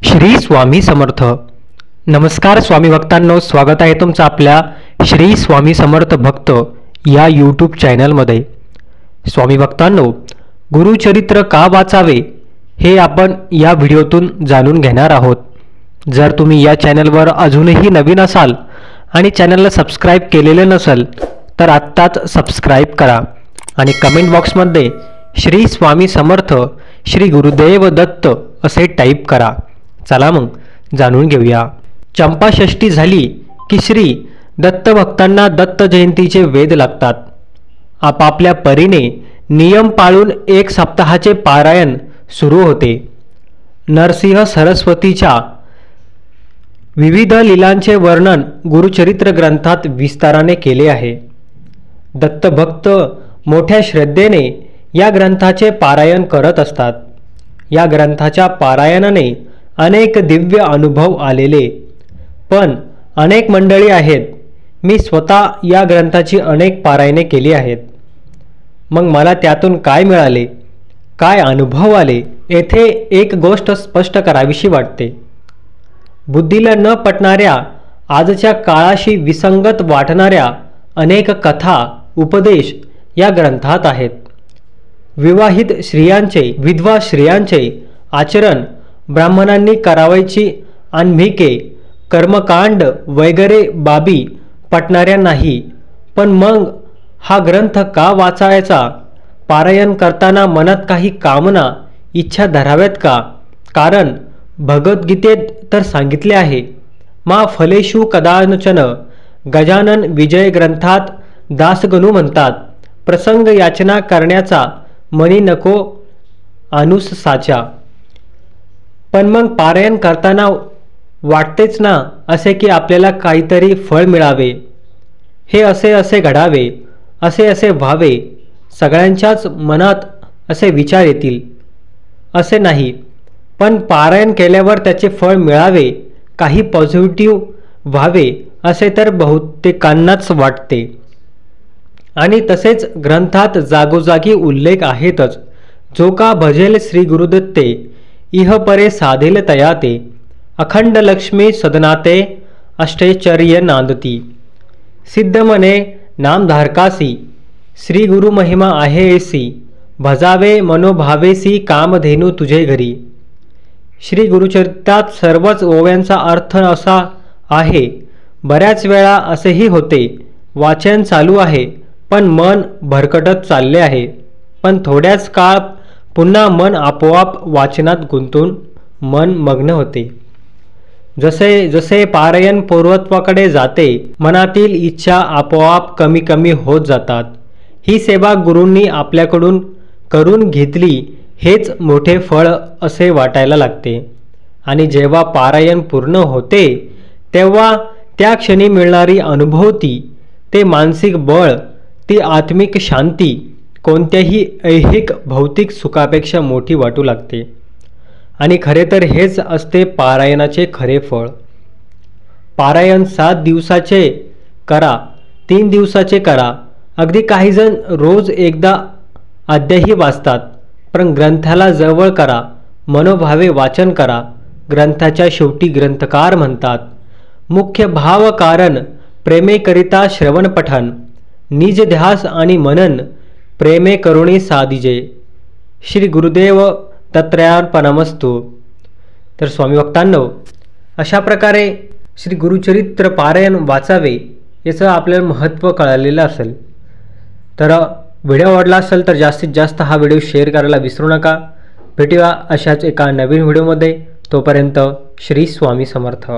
श्री स्वामी समर्थ। नमस्कार स्वामी भक्तांनो, स्वागत आहे तुमचं आपल्या श्री स्वामी समर्थ भक्त या यूट्यूब चॅनलमध्ये। स्वामी भक्तांनो, गुरुचरित्र का वाचावे हे आपण या व्हिडिओतून जाणून घेणार आहोत। जर तुम्ही या चॅनलवर अजूनही नवीन असाल आणि चॅनलला सबस्क्राइब केलेले नसेल तर आत्ताच सबस्क्राइब करा आणि कमेंट बॉक्समध्ये श्री स्वामी समर्थ श्री गुरुदेव दत्त असे टाईप करा। चला मग जाणून घेऊया। चंपाषष्ठी झाली की श्री दत्त भक्तांना दत्त जयंतीचे वेध लागतात। आपापल्या परीने नियम पाळून एक सप्ताहाचे पारायण सुरू होते। नरसिंह सरस्वतीच्या विविध लीलांचे वर्णन गुरुचरित्र ग्रंथात विस्ताराने केले आहे। दत्त भक्त मोठ्या श्रद्धेने या ग्रंथाचे पारायण करत असतात। या ग्रंथाच्या पारायणाने अनेक दिव्य अनुभव आलेले पण अनेक मंडळी आहेत। मी स्वतः या ग्रंथाची अनेक पारायणे केली आहेत। मग मला त्यातून काय मिळाले, काय अनुभव आले, येथे एक गोष्ट स्पष्ट करावीशी वाटते। बुद्धीला न पटणाऱ्या, आजच्या काळाशी विसंगत वाटणाऱ्या अनेक कथा उपदेश या ग्रंथात आहेत। विवाहित स्त्रियांचे, विधवा स्त्रियांचे आचरण, ब्राह्मणांनी करावयाची आन्मिके, कर्मकांड वगैरे बाबी पटणाऱ्या नाही। पण मग हा ग्रंथ का वाचायचा? पारायण करताना मनात काही कामना इच्छा धराव्यात का? कारण भगवद्गीतेत तर सांगितले आहे, मा फलेषु कदाचन। गजानन विजय ग्रंथात दासगणू म्हणतात, प्रसंग याचना करण्याचा मनी नको आनुस साचा। पण मग पारायण करताना वाटतेच ना असे की आपल्याला काहीतरी फळ मिळावे, हे असे असे घडावे, असे असे व्हावे, सगळ्यांच्याच मनात असे विचार येतील असे नाही। पण पारायण केल्यावर त्याचे फळ मिळावे, काही पॉझिटिव्ह व्हावे असे तर बहुतेकांनाच वाटते। आणि तसेच ग्रंथात जागोजागी उल्लेख आहेतच, जो का भजेल श्री गुरुदत्ते इह परे साधेल तयाते। अखंड लक्ष्मी सदनाते अष्टैश्वर्य नांदती। सिद्ध मने नामधारकासी श्री गुरु महिमा आहे ऐसी। भजावे मनोभावेसी कामधेनू तुझे घरी। श्री गुरुचरित्रात सर्वच ओव्यांचा अर्थ असा आहे। बऱ्याच वेळा असेही होते, वाचन चालू आहे पण मन भरकटत चालले आहे, पण थोड्याच काळ पुन्हा मन आपोआप वाचनात गुंतून मन मग्न होते। जसे जसे पारायण पूर्वत्वाकडे जाते, मनातील इच्छा आपोआप कमी कमी होत जातात। ही सेवा गुरूंनी आपल्याकडून करून घेतली हेच मोठे फळ असे वाटायला लागते। आणि जेव्हा पारायण पूर्ण होते तेव्हा त्या क्षणी मिळणारी अनुभूती, ते मानसिक बळ, ती आत्मिक शांती कोणत्याही ऐहिक भौतिक सुखापेक्षा मोठी वाटू लागते। आणि खरे तर हेच असते पारायणाचे खरे फळ। पारायण 7 दिवसाचे करा, 3 दिवसाचे करा, अगदी काही जण रोज एकदा अध्यायही वाचतात, पण ग्रंथाला जवळ करा, मनोभावे वाचन करा। ग्रंथाच्या शेवटी ग्रंथकार म्हणतात, मुख्य भाव कारण प्रेमेकरिता श्रवण पठन, निज ध्यास आणि मनन प्रेमे करुणी साधिजे। श्री गुरुदेव दत्तार्पणमस्तु। तर स्वामी भक्तांनो, अशा प्रकारे श्री गुरुचरित्र पारायण वाचावे याचं आपल्याला महत्त्व कळालेलं असेल। तर व्हिडिओ आवडला असेल तर जास्तीत जास्त हा व्हिडिओ शेअर करायला विसरू नका। भेटूया अशाच एका नवीन व्हिडिओमध्ये, तोपर्यंत श्री स्वामी समर्थ।